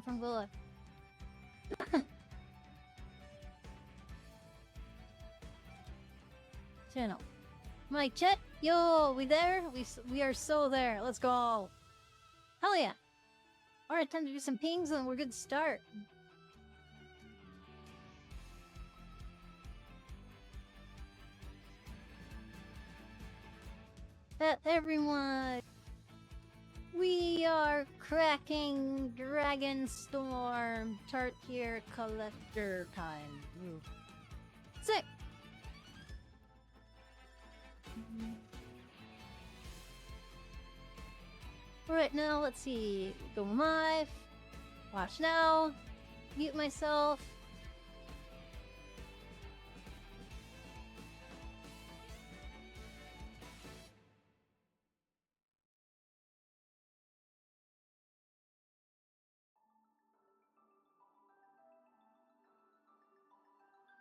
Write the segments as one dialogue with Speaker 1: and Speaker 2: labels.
Speaker 1: from below. Channel. Mike, Chet, yo, we there? We are so there. Let's go. Hell yeah. Alright, time to do some pings and we're good to start. Everyone, we are cracking Dragonstorm Tarekir Collector time. Ooh. Sick! Alright, now let's see. Go live. Watch now. Mute myself.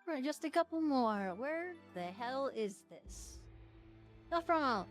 Speaker 1: Alright, just a couple more. Where the hell is this? Not from.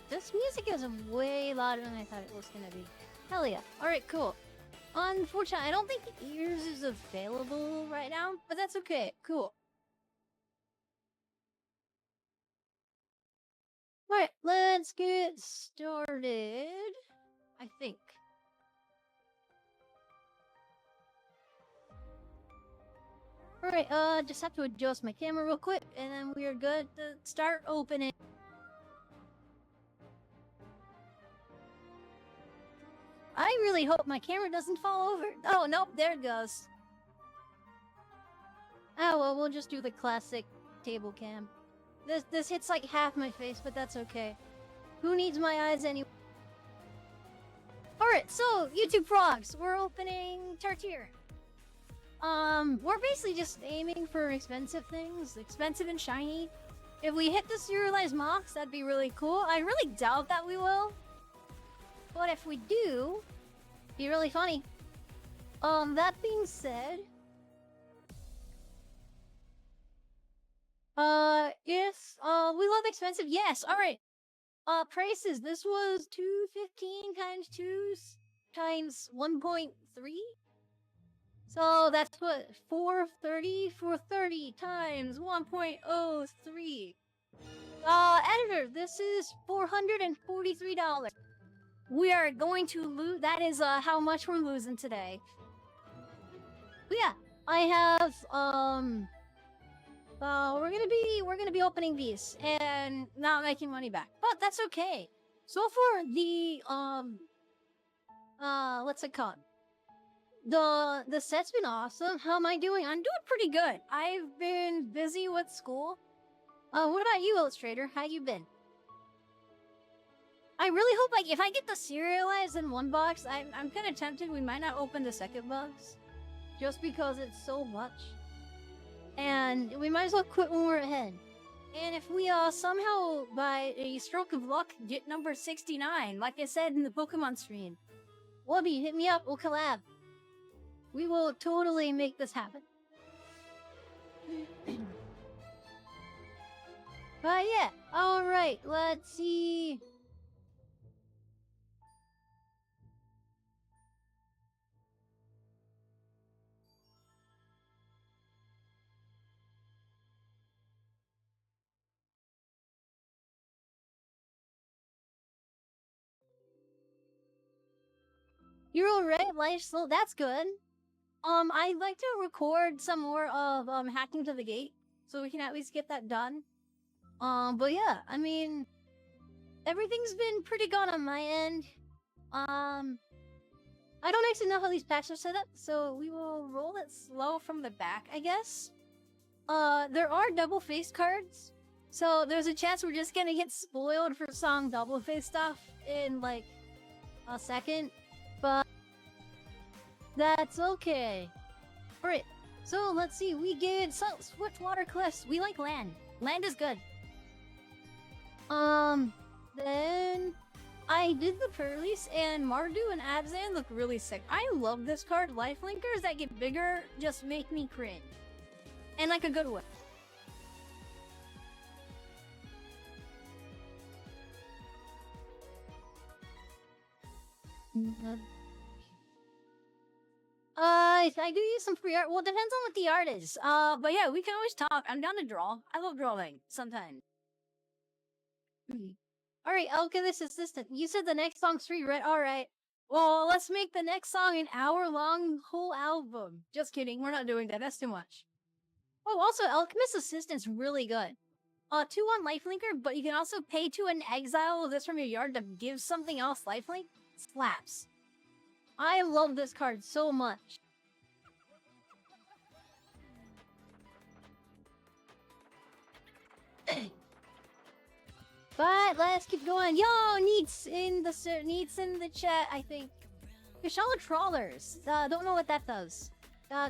Speaker 1: This music is way louder than I thought it was gonna be. Hell yeah. Alright, cool. Unfortunately, I don't think Ears is available right now, but that's okay. Cool. Alright, let's get started. I think. Alright, just have to adjust my camera real quick, and then we are good to start opening. I really hope my camera doesn't fall over. Oh, nope, there it goes. Oh, well, we'll just do the classic table cam. This hits like half my face, but that's okay. Who needs my eyes anyway? Alright, so, YouTube Frogs, we're opening Tarekir. We're basically just aiming for expensive things, expensive and shiny. If we hit the serialized mocks, that'd be really cool. I really doubt that we will. But if we do, it'd be really funny. That being said... yes, we love expensive, yes, alright. Prices, this was 215 times 2 times 1.3? So that's what, 430 times 1.03. Editor, this is $443. We are going to lose, that is, how much we're losing today. But yeah, I have, we're gonna be opening these and not making money back, but that's okay. So for the what's it called? The set's been awesome. How am I doing? I'm doing pretty good. I've been busy with school. What about you, Illustrator? How you been? I really hope, like, if I get the serialized in one box, I'm kind of tempted we might not open the second box, just because it's so much. And we might as well quit when we're ahead. And if we somehow, by a stroke of luck, get number 69, like I said in the Pokemon stream, Wubby, hit me up, we'll collab. We will totally make this happen. But yeah, alright, let's see. You're alright, life's slow, that's good. I'd like to record some more of, Hacking to the Gate, so we can at least get that done. But yeah, I mean, everything's been pretty good on my end. I don't actually know how these packs are set up, so we will roll it slow from the back, I guess. There are double face cards, So there's a chance we're just gonna get spoiled for song double face stuff in like a second, but that's okay. Alright, so let's see. We get switch water cliffs. We like land. Land is good. Then I did the Perlis, and Mardu and Abzan look really sick. I love this card. Lifelinkers that get bigger just make me cringe. And like a good way. I do use some free art. Well, it depends on what the art is. But yeah, we can always talk. I'm down to draw. I love drawing sometimes. Alright, Alchemist Assistant. You said the next song's free, right? Alright. Well, let's make the next song an hour-long whole album. Just kidding, we're not doing that. That's too much. Oh, also, Alchemist Assistant's really good. 2-1 lifelinker, but you can also pay to an exile this from your yard to give something else lifelink. Slaps. I love this card so much. But let's keep going. Yo, Neats in the chat, I think. Kashala Trawlers. Don't know what that does.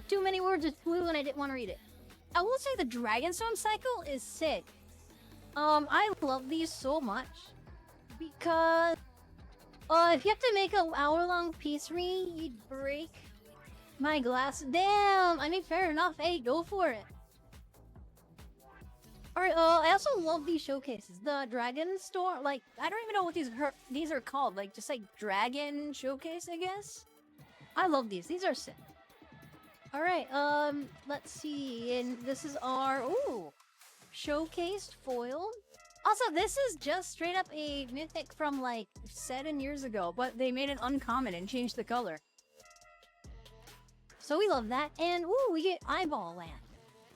Speaker 1: Too many words with blue and I didn't want to read it. I will say the Dragonstorm cycle is sick. I love these so much. Because if you have to make an hour-long piece read, you'd break my glass. Damn! I mean, fair enough. Hey, go for it. Alright, I also love these showcases. The Dragon Store, like, I don't even know what these are called. Like, just like Dragon Showcase, I guess? I love these. These are sick. Alright, let's see. And this is our, showcased foil. Also, this is just straight up a mythic from, like, 7 years ago, but they made it uncommon and changed the color. So we love that. And, we get Eyeball Land.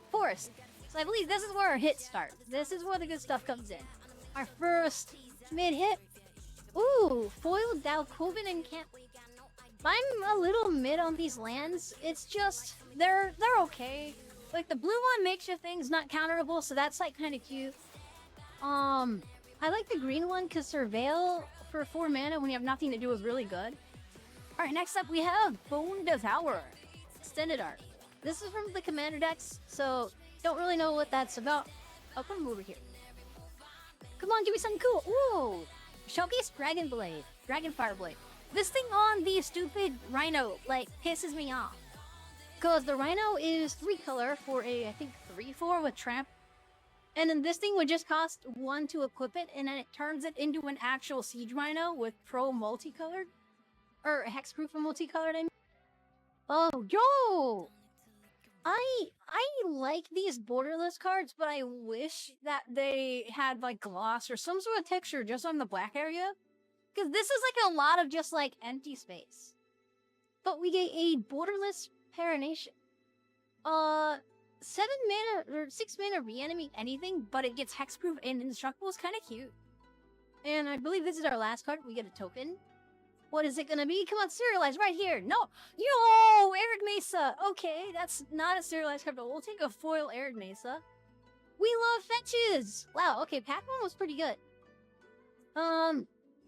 Speaker 1: Forest. So I believe this is where our hits start. This is where the good stuff comes in. Our first mid-hit. Foiled Dalkoven and Camp. I'm a little mid on these lands. It's just, they're okay. Like, the blue one makes your things not counterable, so that's, like, kind of cute. I like the green one, because Surveil for 4 mana when you have nothing to do is really good. Alright, next up we have Bone Devourer. Extended art. This is from the Commander decks, so don't really know what that's about. I'll come over here. Come on, give me something cool. Ooh! Showcase Dragon Blade. Dragon Fire Blade. This thing on the stupid Rhino, like, pisses me off. Because the Rhino is 3 color for a, I think, 3/4 with Tramp. And then this thing would just cost 1 to equip it, and then it turns it into an actual Siege Rhino with Pro Multicolored. Or Hexproof and Multicolored, I mean. Oh, yo! I like these borderless cards, but I wish that they had, like, gloss or some sort of texture just on the black area. Because this is, like, a lot of just, like, empty space. But we get a borderless Parination. 7 mana, or 6 mana reanimate anything, but it gets hexproof and indestructible is kind of cute. And I believe this is our last card. We get a token. What is it gonna be? Come on, serialize right here. No! Yo! Arid Mesa! Okay, that's not a serialized card, but we'll take a foil Arid Mesa. We love fetches! Wow, okay, pack one was pretty good.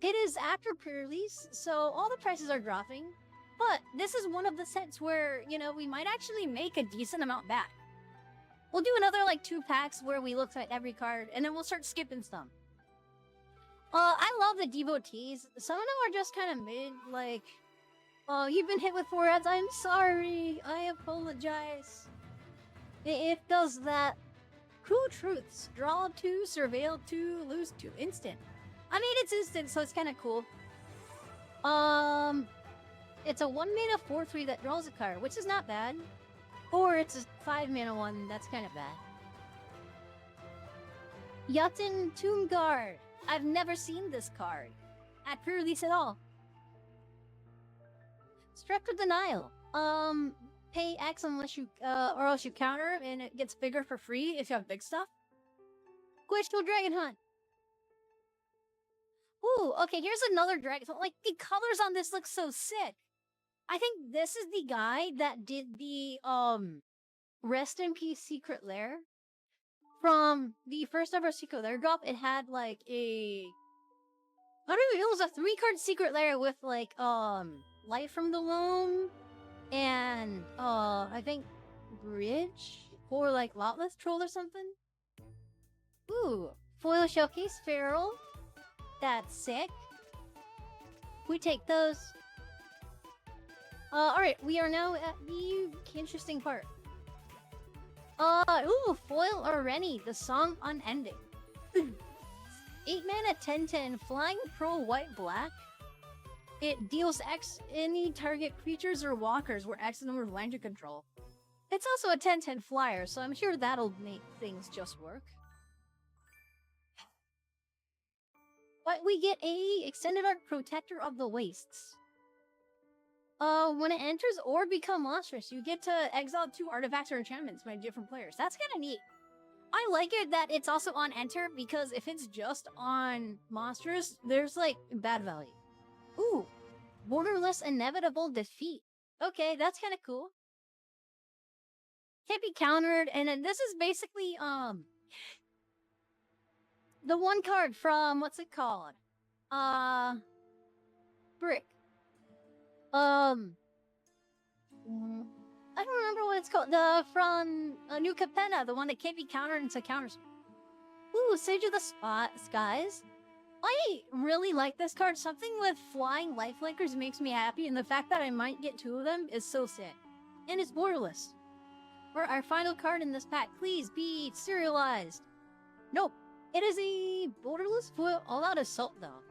Speaker 1: It is after pre-release, so all the prices are dropping. But this is one of the sets where, you know, we might actually make a decent amount back. We'll do another, like, 2 packs where we look at every card, and then we'll start skipping some. I love the devotees. Some of them are just kind of mid, like, oh, you've been hit with 4 ads. I'm sorry. I apologize. It does that. Cool truths. Draw 2, surveil 2, lose 2. Instant. I mean, it's instant, so it's kind of cool. It's a 1 mana 4/3 that draws a card, which is not bad. Or it's a 5 mana one, that's kind of bad. Yutun Tomb Guard. I've never seen this card at pre-release at all. Structure Denial. Pay X unless you, or else you counter, and it gets bigger for free if you have big stuff. Glacial Dragon Hunt. Ooh, okay, here's another dragon. Like, the colors on this look so sick. I think this is the guy that did the, Rest in Peace Secret Lair. from the first ever secret lair drop, it had like a I don't know, it was a 3-card secret lair with like Light from the Loam and I think Bridge or like Lotless Troll or something. Ooh, foil showcase Feral. That's sick. We take those. Alright, we are now at the interesting part. Ooh, foil Areni, the song Unending. 8 mana 10/10, flying pro white black. It deals X any target creatures or walkers where X is the number of land you control. It's also a 10/10 flyer, so I'm sure that'll make things just work. But we get a Extended Arc Protector of the Wastes. When it enters or become monstrous, you get to exile 2 artifacts or enchantments by different players. That's kind of neat. I like it that it's also on enter, because if it's just on monstrous, there's like bad value. Ooh, borderless inevitable defeat. Okay, that's kind of cool. Can't be countered, and then this is basically the one card from what's it called? Brick. I don't remember what it's called. The from New Capenna, the one that can't be countered into counters. Ooh, Sage of the Skies. I really like this card. Something with flying lifelikers makes me happy, and the fact that I might get 2 of them is so sick. And it's borderless. For our final card in this pack, please be serialized. Nope. It is a borderless foil all-out assault, though.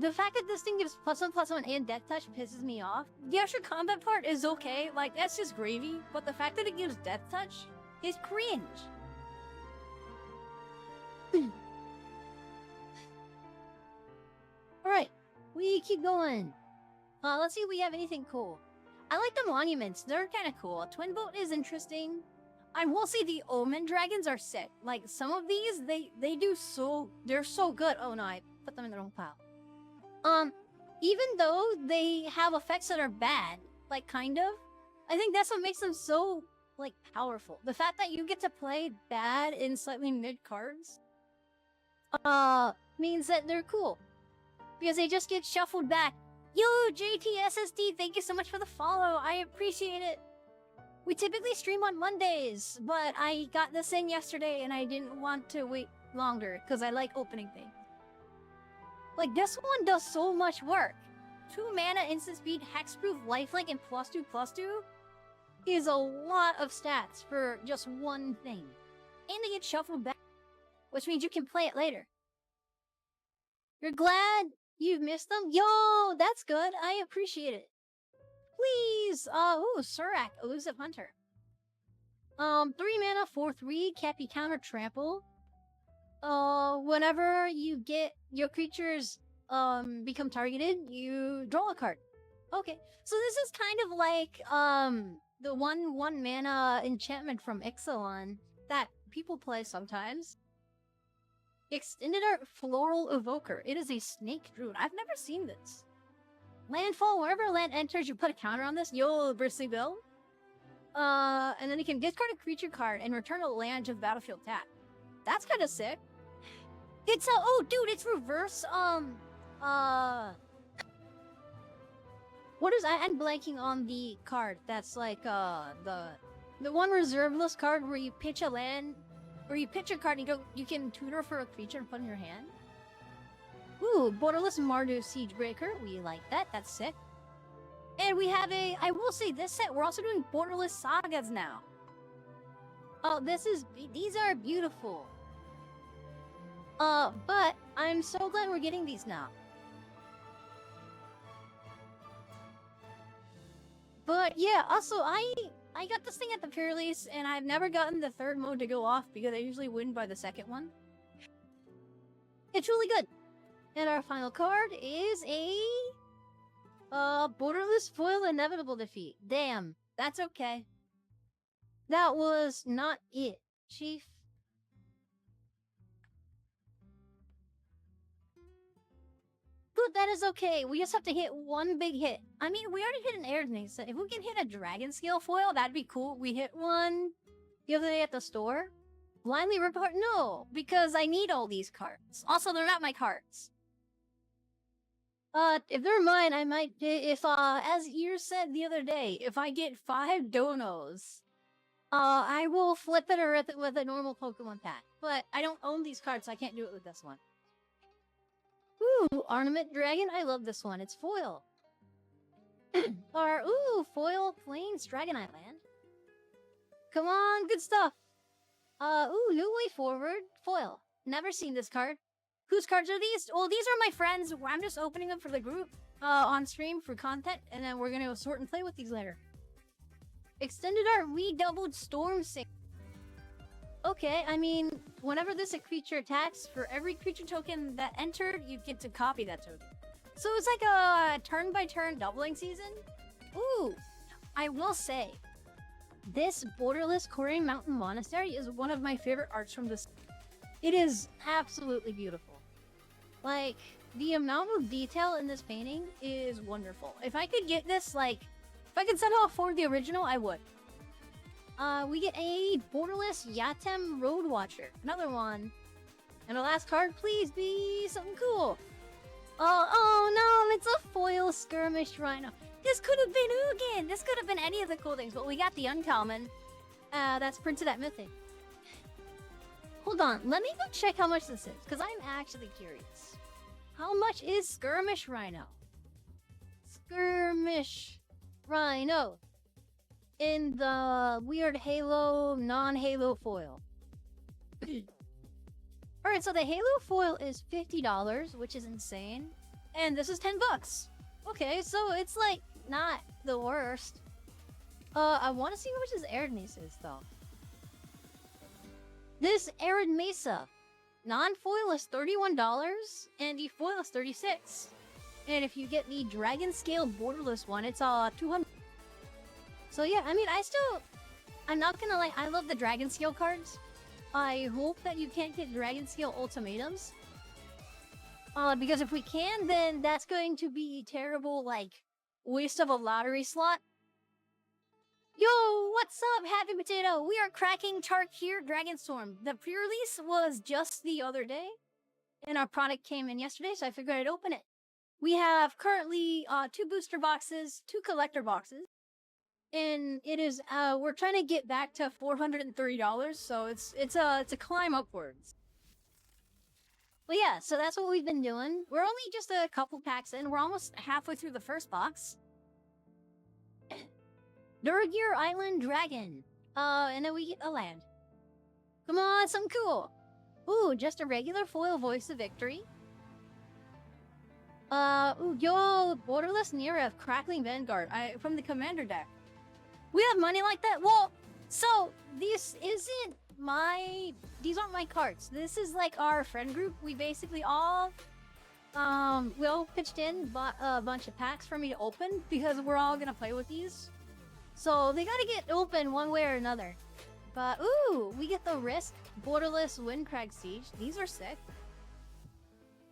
Speaker 1: The fact that this thing gives +1/+1 and Death Touch pisses me off. The extra combat part is okay, like, that's just gravy, but the fact that it gives Death Touch is cringe. Alright, we keep going. Let's see if we have anything cool. I like the monuments, they're kinda cool. Twin Boat is interesting. I will say the Omen Dragons are sick. Like, some of these, they're so good. Oh no, I put them in the wrong pile. Even though they have effects that are bad, like, kind of, I think that's what makes them so, like, powerful. The fact that you get to play bad in slightly mid cards, means that they're cool. Because they just get shuffled back. Yo, JTSSD, thank you so much for the follow. I appreciate it. We typically stream on Mondays, but I got this in yesterday and I didn't want to wait longer because I like opening things. Like, this one does so much work. 2 mana, instant speed, hexproof, lifelink, and +2/+2 is a lot of stats for just one thing. And they get shuffled back, which means you can play it later. You're glad you've missed them? Yo, that's good. I appreciate it. Please! Ooh, Surak, Elusive Hunter. 3 mana, 4/3, can't be counter trample. Whenever you get your creatures, become targeted, you draw a card. Okay, so this is kind of like, the 1 mana enchantment from Ixalan that people play sometimes. Extended Art Floral Evoker. It is a snake druid. I've never seen this. Landfall, wherever land enters, you put a counter on this. Yo, Bristly Bill. And then you can discard a creature card and return a land to the battlefield tap. That's kind of sick. It's a oh, dude, it's reverse. What is I'm blanking on the card. That's like the one reserveless card where you pitch a land, or you pitch a card and you can tutor for a creature and put in your hand. Ooh, Borderless Mardu Siegebreaker. We like that. That's sick. And we have I will say this set, we're also doing Borderless Sagas now. Oh, these are beautiful. But I'm so glad we're getting these now. But yeah, also I got this thing at the pre-release, and I've never gotten the 3rd mode to go off because I usually win by the 2nd one. It's really good. And our final card is a Borderless Foil Inevitable Defeat. Damn, that's okay. That was not it, Chief. But that is okay. We just have to hit 1 big hit. I mean, we already hit an air thing, so if we can hit a Dragon Scale foil, that'd be cool. We hit one the other day at the store. blindly rip apart? No, because I need all these cards. Also, they're not my cards. If they're mine, I might, if, as you said the other day, if I get 5 donos, I will flip it or rip it with a normal Pokemon pack. But I don't own these cards, so I can't do it with this one. Ooh, Ornament Dragon. I love this one. It's foil. Or, ooh, foil Plains Dragonite Land. Come on, good stuff. Ooh, New Way Forward. Foil. Never seen this card. Whose cards are these? Well, these are my friends. I'm just opening them for the group on stream for content, and then we're gonna sort and play with these later. Extended Art redoubled Storm Sing. Okay, I mean, whenever this creature attacks, for every creature token that entered, you get to copy that token. So it's like a turn-by-turn doubling season. Ooh, I will say, this borderless Korean Mountain Monastery is one of my favorite arts from this. It is absolutely beautiful. Like, the amount of detail in this painting is wonderful. If I could get this, like, if I could somehow afford the original, I would. We get a borderless Yatem Road Watcher. Another one. And the last card, please be something cool. Oh no, it's a foil Skirmish Rhino. This could have been Ugin. This could have been any of the cool things, but we got the uncommon. That's printed at Mythic. Hold on, let me go check how much this is, because I'm actually curious. How much is Skirmish Rhino? Skirmish Rhino. In the weird Halo, non-Halo foil. Alright, so the Halo foil is $50, which is insane. And this is $10. Okay, so it's like not the worst. I want to see how much this Arid Mesa is though. This Arid Mesa non-foil is $31 and the foil is $36. And if you get the Dragon Scale borderless one, it's $200. So yeah, I mean, I'm not gonna lie, I love the Dragon Scale cards. I hope that you can't get Dragon Scale ultimatums. Because if we can, then that's going to be a terrible, like, waste of a lottery slot. Yo, what's up, Happy Potato? We are cracking Tarekir Dragonstorm. The pre-release was just the other day, and our product came in yesterday, so I figured I'd open it. We have currently 2 booster boxes, 2 collector boxes, and it is we're trying to get back to $430, so it's a climb upwards. But yeah, so that's what we've been doing. We're only just a couple packs in. We're almost halfway through the first box. Tarekir Island Dragon. And then we get a land. Come on, something cool. Ooh, just a regular foil Voice of Victory. Ooh, yo, Borderless Nira of Crackling Vanguard. From the Commander deck. We have money like that? Well, so, these aren't my cards. This is like our friend group. We basically all, we all pitched in, bought a bunch of packs for me to open because we're all gonna play with these. So they gotta get open one way or another. But, ooh, we get the Risk Borderless Windcrag Siege. These are sick.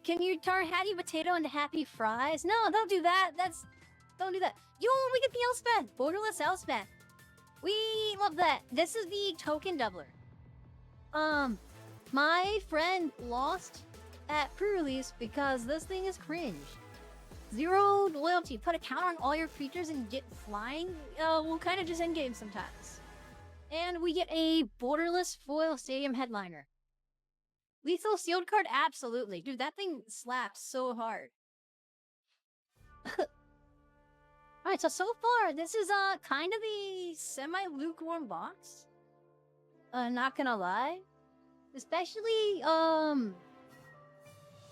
Speaker 1: Can you turn Hattie Potato into Happy Fries? No, don't do that. Don't do that. Yo, we get the Elspeth. Borderless Elspeth. We love that. This is the token doubler. My friend lost at pre-release because this thing is cringe. 0 loyalty. Put a counter on all your creatures and get flying. We'll kind of just end game sometimes. And we get a borderless foil stadium headliner. Lethal sealed card? Absolutely. Dude, that thing slaps so hard. Alright, so far, this is kind of the semi-lukewarm box. Not gonna lie. Especially, well,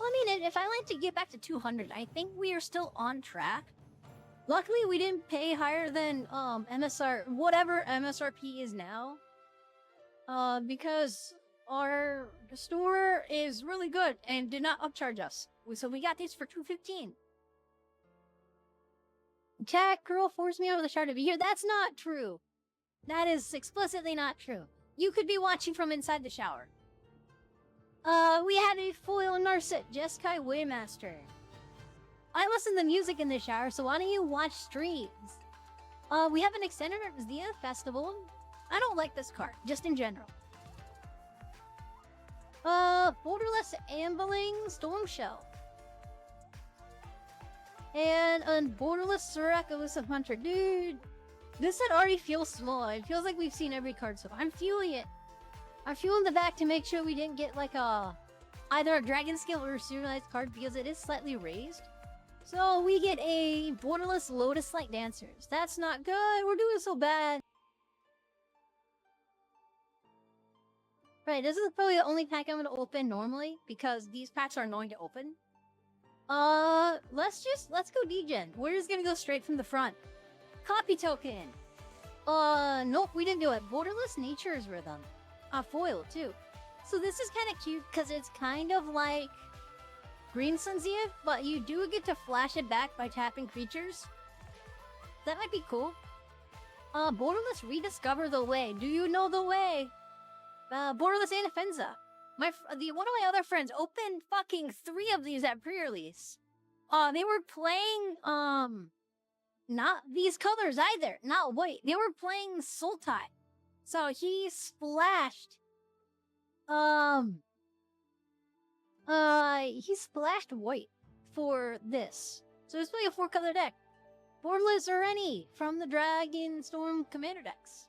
Speaker 1: I mean, if I like to get back to 200, I think we are still on track. Luckily, we didn't pay higher than, whatever MSRP is now. Because our store is really good and did not upcharge us. So we got these for $215. Jack Girl forced me out of the shower to be here. That's not true. That is explicitly not true. You could be watching from inside the shower. We had a foil Narset, Jeskai Waymaster. I listen to music in the shower, so why don't you watch streams? We have an extended Zia Festival. I don't like this card, just in general. Borderless Ambling Storm Shell. And a Borderless Surak Elusive Hunter. Dude, this set already feels small. It feels like we've seen every card so far. I'm feeling it. I'm feeling the back to make sure we didn't get like either a Dragon Scale or a serialized card because it is slightly raised. So we get a Borderless Lotus Light Dancers. That's not good. We're doing so bad. Right, this is probably the only pack I'm gonna open normally because these packs are annoying to open. Let's go degen. We're just gonna go straight from the front. Copy token. Nope, we didn't do it. Borderless Nature's Rhythm. Foil too. So this is kind of cute because it's kind of like Green Sun's Eve, but you do get to flash it back by tapping creatures. That might be cool. Borderless Rediscover the Way. Do you know the way? Borderless Anafenza. One of my other friends opened fucking 3 of these at pre-release. They were playing, not these colors either. Not white. They were playing Sultai. So he splashed, he splashed white for this. So it's playing a 4-color deck. Borderless Ureni from the Dragon Storm Commander decks.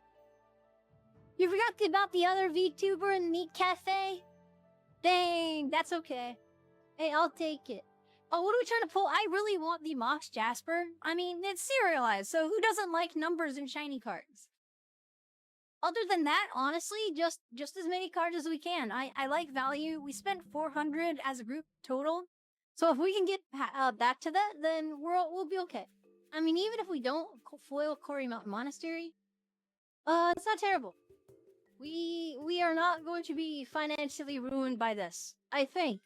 Speaker 1: You forgot about the other VTuber in Meat Cafe? Dang, that's okay. Hey, I'll take it. Oh, what are we trying to pull? I really want the Mox Jasper. I mean, it's serialized, so who doesn't like numbers and shiny cards? Other than that, honestly, just as many cards as we can. I like value. We spent 400 as a group total. So if we can get back to that, then we'll be okay. I mean, even if we don't foil Quarry Mountain Monastery, it's not terrible. We are not going to be financially ruined by this. I think.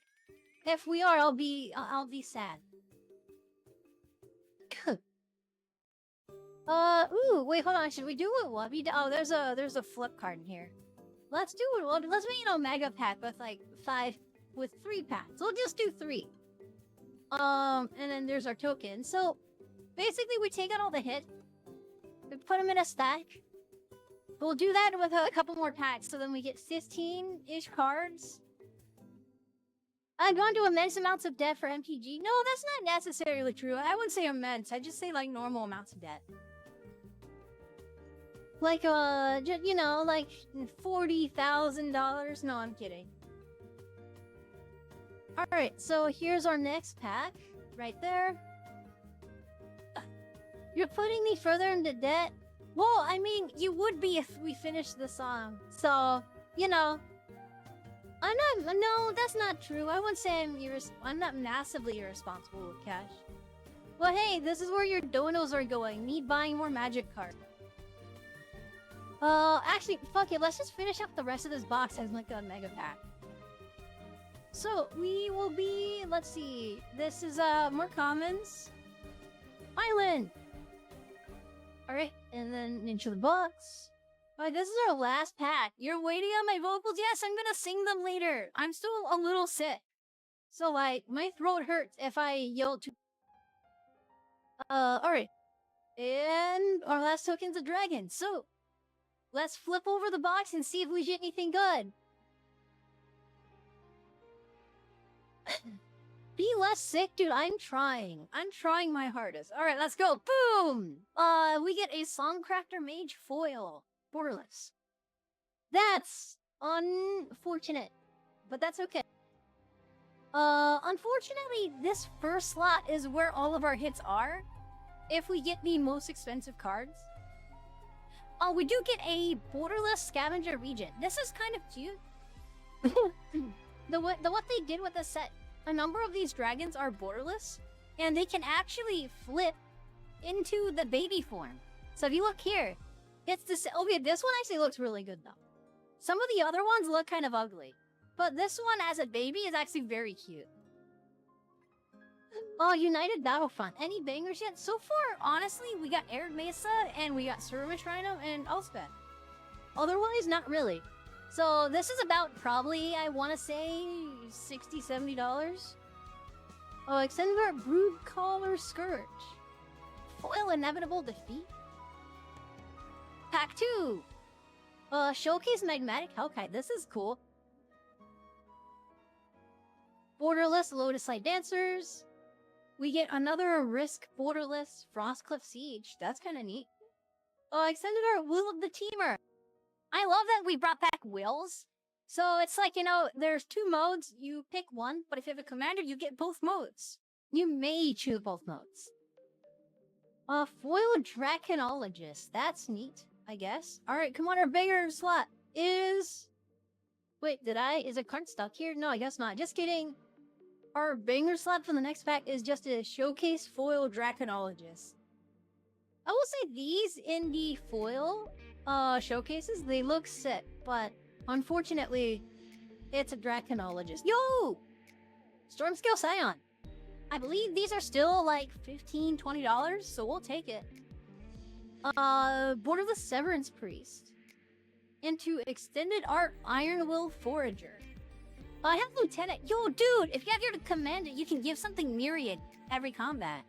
Speaker 1: If we are, I'll be sad. Ooh, wait, hold on. Should we do it? Oh, there's a flip card in here. Let's do it. Let's make it a mega pack with 3 packs. We'll just do 3. And then there's our token. So basically, we take out all the hit, we put them in a stack. We'll do that with a couple more packs, so then we get 15-ish cards. I've gone to immense amounts of debt for MTG. No, that's not necessarily true. I wouldn't say immense. I just say, like, normal amounts of debt. Like, you know, like $40,000. No, I'm kidding. Alright, so here's our next pack. Right there. You're putting me further into debt? Well, I mean, you would be if we finished the song. So, you know. No, that's not true. I wouldn't say I'm not massively irresponsible with cash. Well, hey, this is where your donos are going. Need buying more magic cards. Actually, fuck it. Let's just finish up the rest of this box as like a mega pack. So, we will be, let's see. This is, more commons. Island! Alright, and then into the box. Alright, this is our last pack. You're waiting on my vocals? Yes, I'm gonna sing them later. I'm still a little sick. So, like, my throat hurts if I yell too. Alright. And our last token's a dragon. So, let's flip over the box and see if we get anything good. Be less sick, dude. I'm trying. I'm trying my hardest. Alright, let's go. Boom! We get a Songcrafter Mage foil. Borderless. That's unfortunate. But that's okay. Unfortunately, this first slot is where all of our hits are. If we get the most expensive cards. Oh, we do get a Borderless Scavenger Regent. This is kind of cute. What they did with the set, a number of these dragons are borderless, and they can actually flip into the baby form. So if you look here, it's this. Okay, this one actually looks really good though. Some of the other ones look kind of ugly, but this one as a baby is actually very cute. Oh, United Battlefront. Any bangers yet? So far, honestly, we got Arid Mesa, and we got Surmish Rhino, and Elspeth. Otherwise, not really. So this is about probably, I want to say, $60, $70. Oh, extended Brood Collar Scourge. Foil Inevitable Defeat. Pack 2. Showcase Magmatic Hellkite. This is cool. Borderless Lotus Light Dancers. We get another Risk Borderless Frostcliff Siege. That's kind of neat. Extended our Will of the Teamer. I love that we brought back wills. So it's like, there's 2 modes. You pick one, but if you have a commander, you get both modes. You may choose both modes. Foil Draconologist. That's neat, I guess. Alright, come on, our bigger slot is... Wait, is a card stuck here? No, I guess not. Just kidding. Our banger slot for the next pack is just a Showcase Foil Draconologist. I will say these in the foil showcases, they look sick, but unfortunately, it's a Draconologist. Yo! Stormscale Scion. I believe these are still like $15, $20, so we'll take it. Borderless Severance Priest. Into Extended Art Iron Will Forager. I have Lieutenant. Yo, dude, if you have your commander, you can give something Myriad every combat.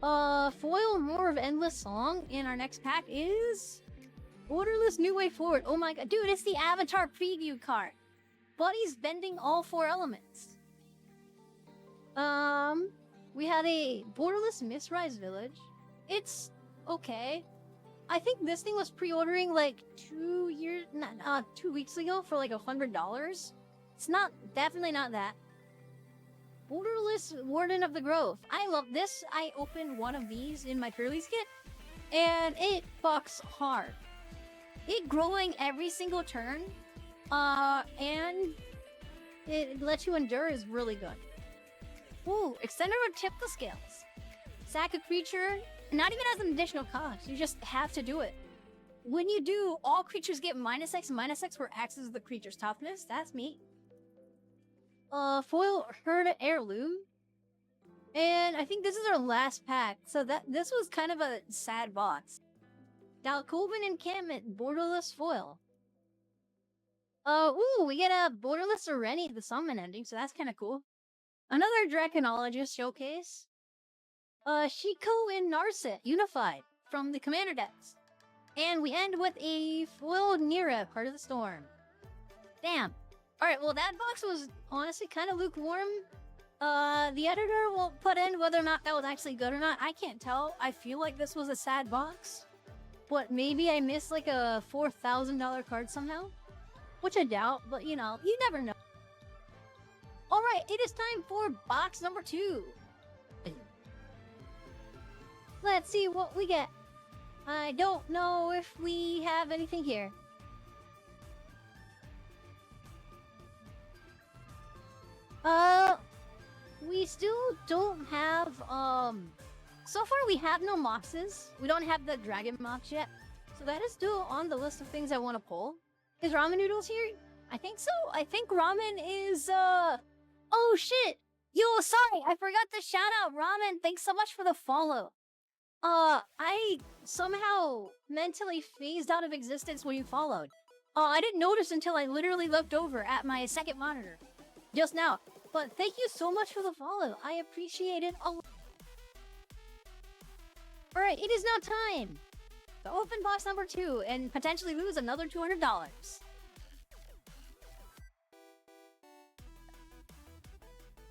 Speaker 1: Foil More of Endless Song in our next pack is... Borderless New Way Forward. Oh my god. Dude, it's the Avatar preview card. Buddy's bending all 4 elements. We had a Borderless Mistrise Village. It's okay. I think this thing was pre-ordering like 2 weeks ago for like $100. It's definitely not that. Borderless Warden of the Grove. I love this. I opened one of these in my Curly's kit, and it fucks hard. It growing every single turn, and it lets you endure is really good. Ooh, Extender would tip the scales. Sack a creature, not even as an additional cost. You just have to do it. When you do, all creatures get -X where X is the creature's toughness. That's me. Foil Herd Heirloom. And I think this is our last pack. So this was kind of a sad box. Dalcoven Encampment, Borderless Foil. Ooh, we get a Borderless Areni at the summon ending, so that's kind of cool. Another Draconologist showcase. Shiko and Narset, Unified, from the Commander decks. And we end with a foiled Nira, Part of the Storm. Damn. Alright, well that box was honestly kind of lukewarm. The editor will put in whether or not that was actually good or not. I can't tell. I feel like this was a sad box. But maybe I missed like a $4,000 card somehow. Which I doubt, but you never know. Alright, it is time for box number 2. Let's see what we get. I don't know if we have anything here. We still don't have, so far we have no Moxes. We don't have the Dragon Mox yet. So that is still on the list of things I want to pull. Is Ramen Noodles here? I think so. I think Ramen is, oh shit! Yo, sorry, I forgot to shout out Ramen. Thanks so much for the follow. I somehow mentally phased out of existence when you followed. I didn't notice until I literally looked over at my second monitor. Just now. But thank you so much for the follow. I appreciate it a lot. Alright, it is now time to open box number 2 and potentially lose another $200.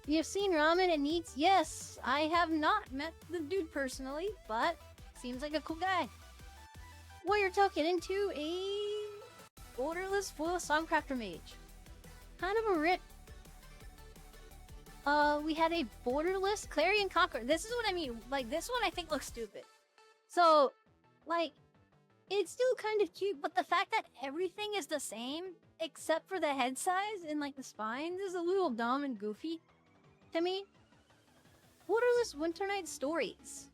Speaker 1: You've seen Ramen and Neats? Yes, I have not met the dude personally, but seems like a cool guy. Warrior token into a Borderless Foil Songcrafter Mage. Kind of a rip. We had a Borderless Clarion Conqueror. This is what I mean. Like, this one I think looks stupid. So, like, it's still kind of cute, but the fact that everything is the same, except for the head size and, like, the spines is a little dumb and goofy to me. Borderless Winternight Stories.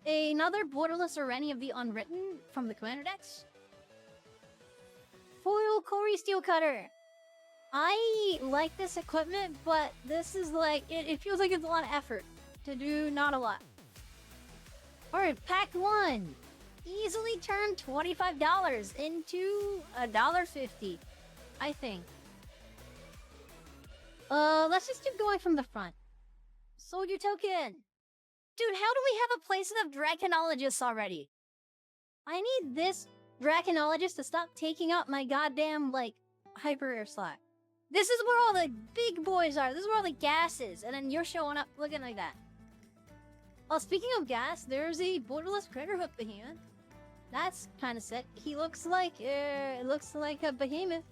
Speaker 1: Another Borderless Areni of the Unwritten from the Commander decks. Foil Cory Steelcutter. I like this equipment, but this is like, it feels like it's a lot of effort to do not a lot. Alright, pack 1. Easily turn $25 into $1.50, I think. Let's just keep going from the front. Soldier token. Dude, how do we have a playset of Draconologists already? I need this Draconologist to stop taking up my goddamn, like, hyper air slot. This is where all the big boys are. This is where all the gas is. And then you're showing up looking like that. Oh, speaking of gas, there's a borderless crater hook behemoth. That's kind of sick. He looks like, it looks like a behemoth.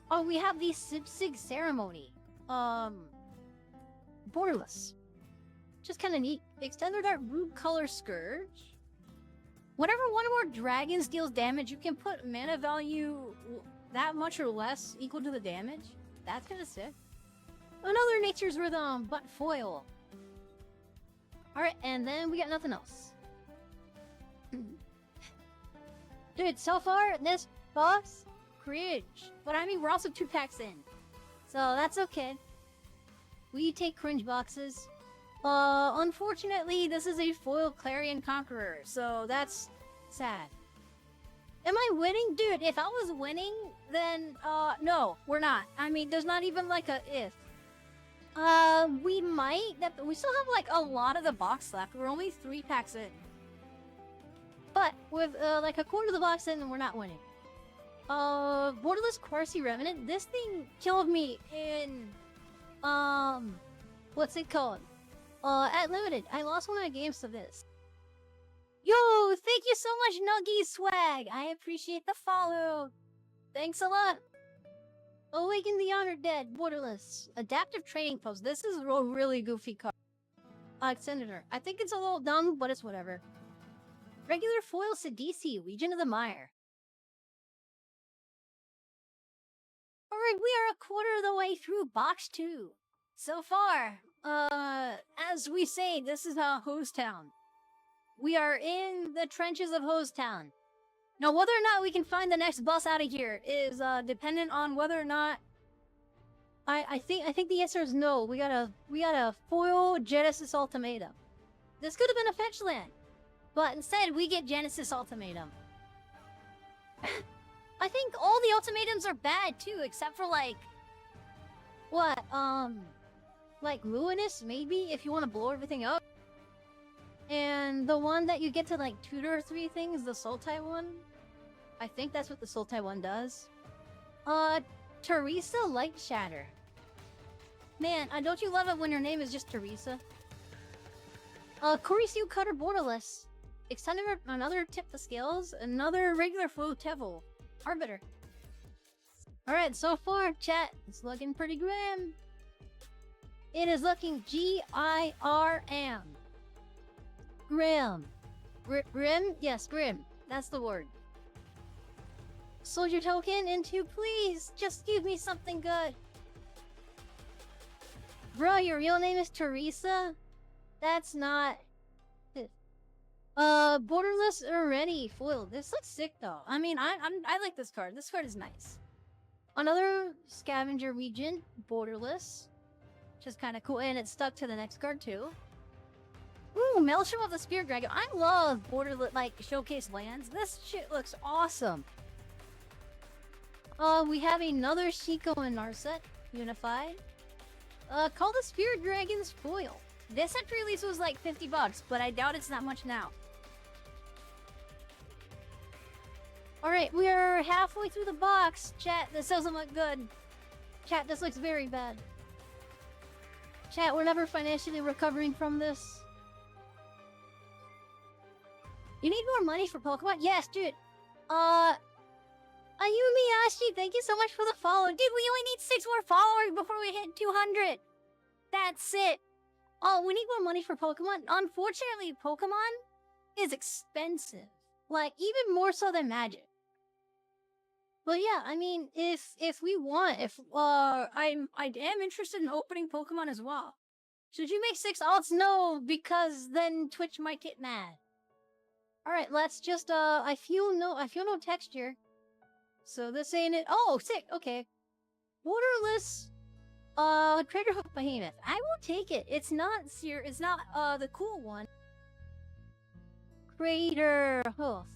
Speaker 1: Oh, we have the Sipsig ceremony. Borderless. Just kind of neat. Extended Art Root Color Scourge. Whenever one or more dragons deals damage, you can put mana value that much or less equal to the damage. That's kind of sick. Another Nature's Rhythm, but foil. Alright, and then we got nothing else. Dude, so far, this boss, cringe. But I mean, we're also 2 packs in. So that's okay. We take cringe boxes. Unfortunately, this is a foil Clarion Conqueror, so that's sad. Am I winning? Dude, if I was winning, then, no, we're not. I mean, there's not even, like, a if. We might. We still have, like, a lot of the box left. We're only 3 packs in. But, with, like, a quarter of the box in, we're not winning. Borderless Quarcy Remnant. This thing killed me in, what's it called? At Limited. I lost one of the games to this. Yo, thank you so much, Nuggy Swag. I appreciate the follow. Thanks a lot. Awaken the Honored Dead, Borderless. Adaptive Training Post. This is a really goofy card. Senator. I think it's a little dumb, but it's whatever. Regular Foil Sidisi, Legion of the Mire. Alright, we are a quarter of the way through box 2. So far, as we say, this is Hose Town. We are in the trenches of Hose Town. Now, whether or not we can find the next bus out of here is dependent on whether or not. I think the answer is no. We gotta foil Genesis Ultimatum. This could have been a fetch land, but instead we get Genesis Ultimatum. I think all the ultimatums are bad too, except for like what like Ruinous maybe if you want to blow everything up. And the one that you get to like tutor 3 things, the Sultai one. I think that's what the Sultai one does. Teresa Light Shatter. Man, don't you love it when your name is just Teresa? Kurisu Cutter Borderless. Extended another Tip the Scales, another regular Foe Tevil. Arbiter. Alright, so far, chat, it's looking pretty grim. It is looking G-I-R-M. Grim. Grim? Yes, grim. That's the word. Soldier token into, please. Just give me something good. Bro, your real name is Teresa? That's not... Borderless already foiled. This looks sick though. I mean, I like this card. This card is nice. Another Scavenger Region, Borderless. Which is kind of cool, and it's stuck to the next card too. Ooh, Maelstrom of the Spear Dragon. I love Borderless, like, showcase lands. This shit looks awesome. We have another Shiko and Narset, Unified. Call the Spear Dragon's foil. This set release was like $50, but I doubt it's that much now. Alright, we are halfway through the box. Chat, this doesn't look good. Chat, this looks very bad. Chat, we're never financially recovering from this. You need more money for Pokemon? Yes, dude. Ayumi Ashi, thank you so much for the follow. Dude, we only need 6 more followers before we hit 200. That's it. Oh, we need more money for Pokemon. Unfortunately, Pokemon is expensive. Like, even more so than Magic. But yeah, I mean, if we want, I am interested in opening Pokemon as well. Should you make 6 alts? No, because then Twitch might get mad. Alright, let's just, I feel no texture. So this ain't it. Oh, sick, okay. Borderless, Crater Hoof Behemoth. I will take it. It's not the cool one. Crater Hoof.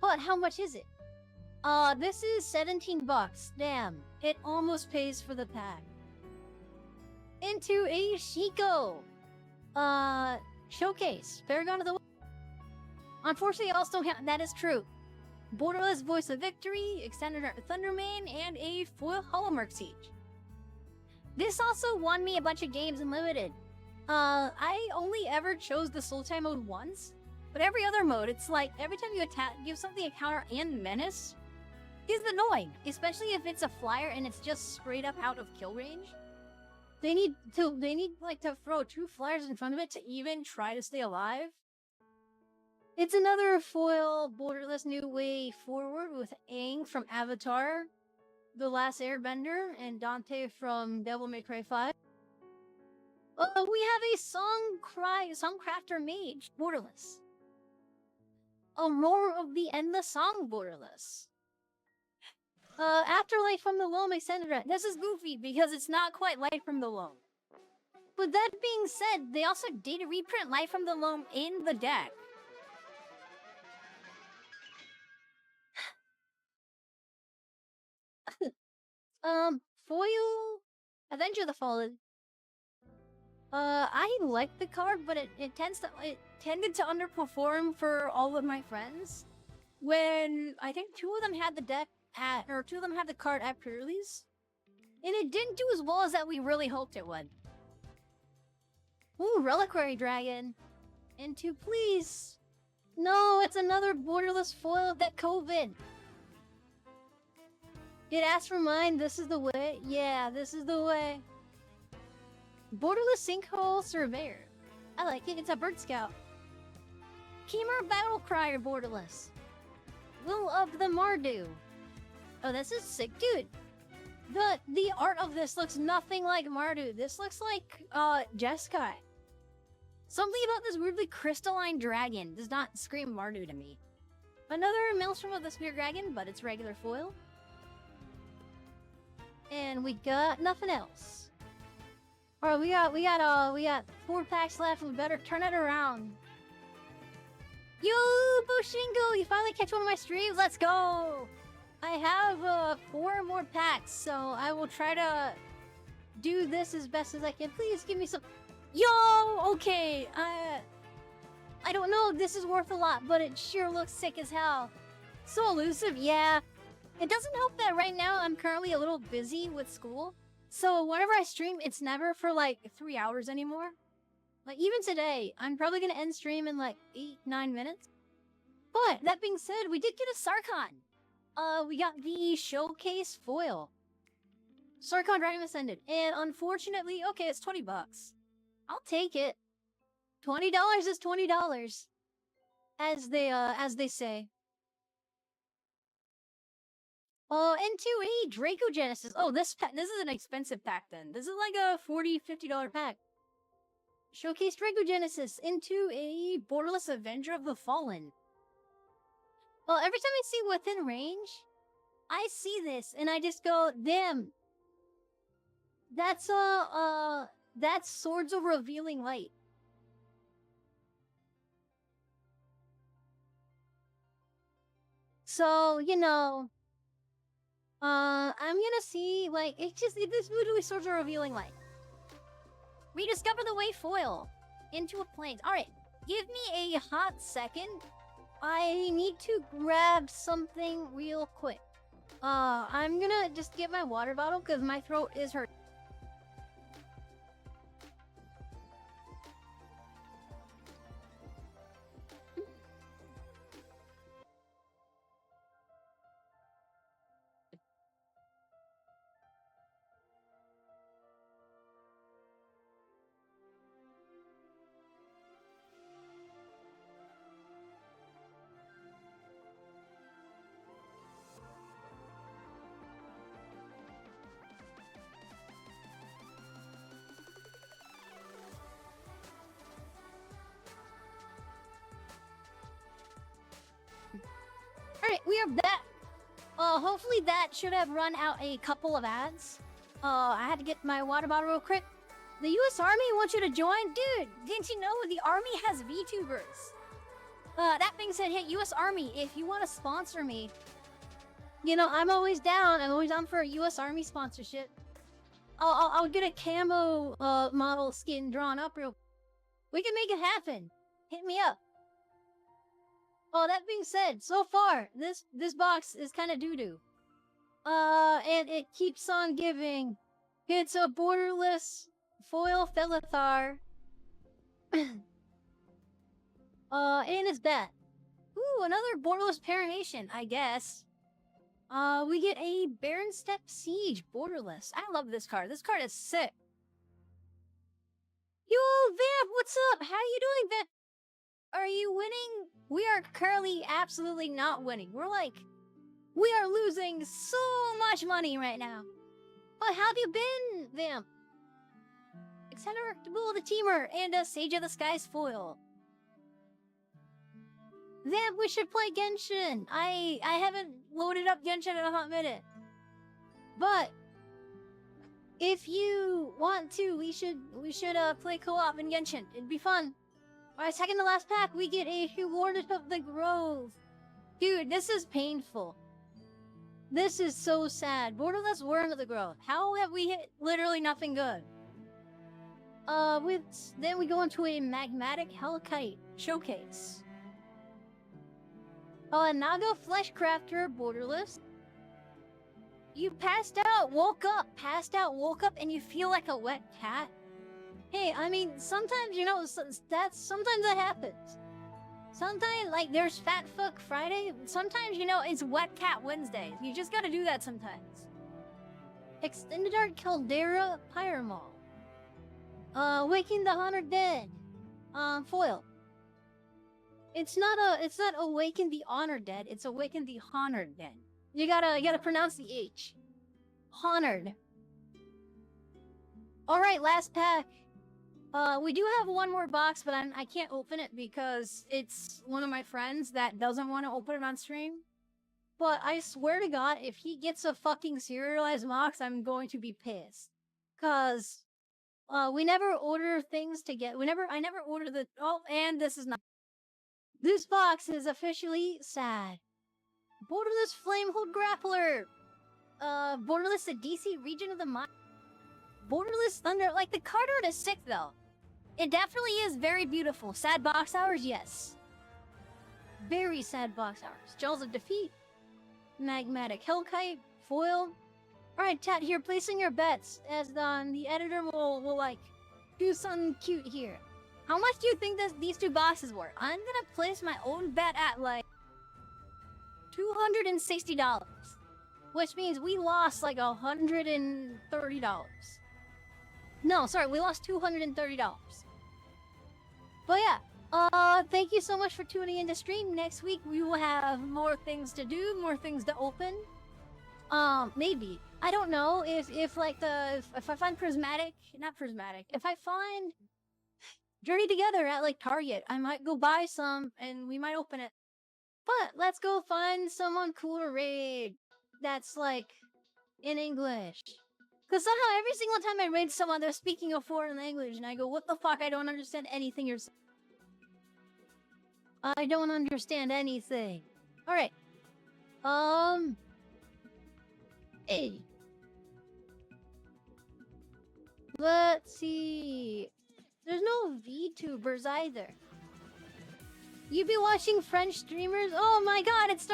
Speaker 1: But how much is it? This is $17. Damn, it almost pays for the pack. Into a Shiko. Showcase. Paragon of the... Unfortunately, I also don't have... That is true. Borderless Voice of Victory, Extended Art Thundermane, and a foil Holomark Siege. This also won me a bunch of games in Limited. I only ever chose the Sultai mode once, but every other mode, it's like every time you attack, give something a counter and menace is annoying, especially if it's a flyer and it's just straight up out of kill range. They need to throw 2 flyers in front of it to even try to stay alive. It's another foil borderless new way forward with Aang from Avatar, The Last Airbender, and Dante from Devil May Cry 5. We have a Songcrafter Mage, borderless. Aurora of the Endless Song, borderless. Afterlife from the Loam Extended Art. This is goofy because it's not quite Light from the Loam. But that being said, they also did reprint Light from the Loam in the deck. Foil Avenger of the Fallen. I like the card, but it tended to underperform for all of my friends. When I think 2 of them had the deck or 2 of them had the card at pre-release, and it didn't do as well as that we really hoped it would. Ooh, Reliquary Dragon. Into, please. No, it's another borderless foil that COVID. It asked for mine. This is the way. Yeah, this is the way. Borderless Sinkhole Surveyor. I like it. It's a Bird Scout. Keemer Battle Crier borderless. Will of the Mardu. Oh, this is sick, dude. The art of this looks nothing like Mardu. This looks like Jeskai. Something about this weirdly crystalline dragon does not scream Mardu to me. Another Maelstrom of the Spear Dragon, but it's regular foil. And we got nothing else. Alright, we got 4 packs left. We better turn it around. Yo, Boshingo, you finally catch one of my streams. Let's go. I have 4 more packs, so I will try to do this as best as I can. Please give me some. Yo, okay. I don't know if this is worth a lot, but it sure looks sick as hell. So elusive, yeah. It doesn't help that right now I'm currently a little busy with school. So whenever I stream, it's never for like 3 hours anymore. Like even today, I'm probably gonna end stream in like 8-9 minutes. But that being said, we did get a Sarkhan. We got the Showcase Foil. Sarkhan Dragon Ascended. And unfortunately, okay, it's $20. I'll take it. $20 is $20. As they say. Into a Draco Genesis. Oh, this is an expensive pack then. This is like a $40-$50 pack. Showcase Draco Genesis into a Borderless Avenger of the Fallen. Well, every time I see within range, I see this and I just go, damn. That's Swords of Revealing Light. So, you know, I'm gonna see, like, this literally Swords of Revealing Light. Rediscover the Way foil into a plains. Alright, give me a hot second. I need to grab something real quick. I'm gonna just get my water bottle because my throat is hurt. Alright, we are back. Hopefully that should have run out a couple of ads. I had to get my water bottle real quick. The US Army wants you to join? Dude, didn't you know the Army has VTubers? That being said, hey, US Army, if you want to sponsor me, you know, I'm always down. I'm always down for a US Army sponsorship. I'll get a camo model skin drawn up real. We can make it happen. Hit me up. Oh, that being said, so far, this box is kind of doo-doo. And it keeps on giving. It's a borderless foil Felithar. And it's that. Ooh, another borderless paramation, I guess. We get a Baron Step Siege borderless. I love this card. This card is sick. Yo, Vamp, what's up? How you doing, Vamp? Are you winning? We are currently absolutely not winning. We are losing so much money right now. But how have you been, Vamp? Etc. the Teamer and a Sage of the Skies foil. Vamp, we should play Genshin. I haven't loaded up Genshin in a hot minute. But if you want to, we should play co-op in Genshin. It'd be fun. Alright, second to last pack, we get a Rewarded of the Grove. Dude, this is painful. This is so sad. Borderless Worm of the Grove. How have we hit literally nothing good? Then we go into a Magmatic Hellkite showcase. Naga Fleshcrafter borderless. You passed out, woke up, and you feel like a wet cat. Hey, I mean, sometimes, you know, sometimes that happens. Sometimes, like, there's Fat Fuck Friday. Sometimes, you know, it's Wet Cat Wednesdays. You just gotta do that sometimes. Extended Art Caldera Pyramol. Waking the Honored Dead. Foil. It's not Awaken the Honored Dead, it's Awaken the Honored Dead. You gotta pronounce the H. Honored. Alright, last pack. We do have one more box, but I can't open it because it's one of my friends that doesn't want to open it on stream. But I swear to God, if he gets a fucking serialized box, I'm going to be pissed. Cause, we never order things to get, I never order and this is not. This box is officially sad. Borderless Flamehold Grappler. Borderless the DC Region of the Mind. Borderless Thunder, like the card art is sick though. It definitely is very beautiful. Sad box hours, yes. Very sad box hours. Jaws of Defeat. Magmatic Hellkite. Foil. Alright, chat here, placing your bets as the editor will like do something cute here. How much do you think these two boxes were? I'm gonna place my own bet at like $260. Which means we lost like $130. No, sorry, we lost $230. But yeah, thank you so much for tuning in to stream. Next week we will have more things to do, more things to open. Maybe. I don't know if I find if I find Journey Together at like Target, I might go buy some and we might open it. But let's go find someone cool to raid that's like in English. Because somehow every single time I raid someone, they're speaking a foreign language, and I go, what the fuck? I don't understand anything you're saying. I don't understand anything. Alright. Hey. Let's see. There's no VTubers either. You be watching French streamers? Oh my god, it's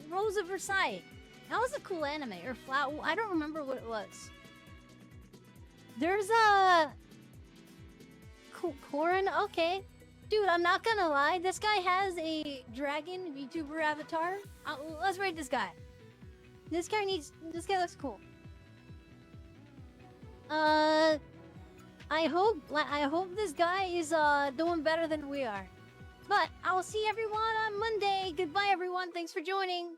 Speaker 1: Rose of Versailles. That was a cool anime, or I don't remember what it was. There's a... Corin? Okay. Dude, I'm not gonna lie, this guy has a dragon VTuber avatar. Let's rate this guy. This guy looks cool. I hope this guy is doing better than we are. But I will see everyone on Monday. Goodbye everyone, thanks for joining.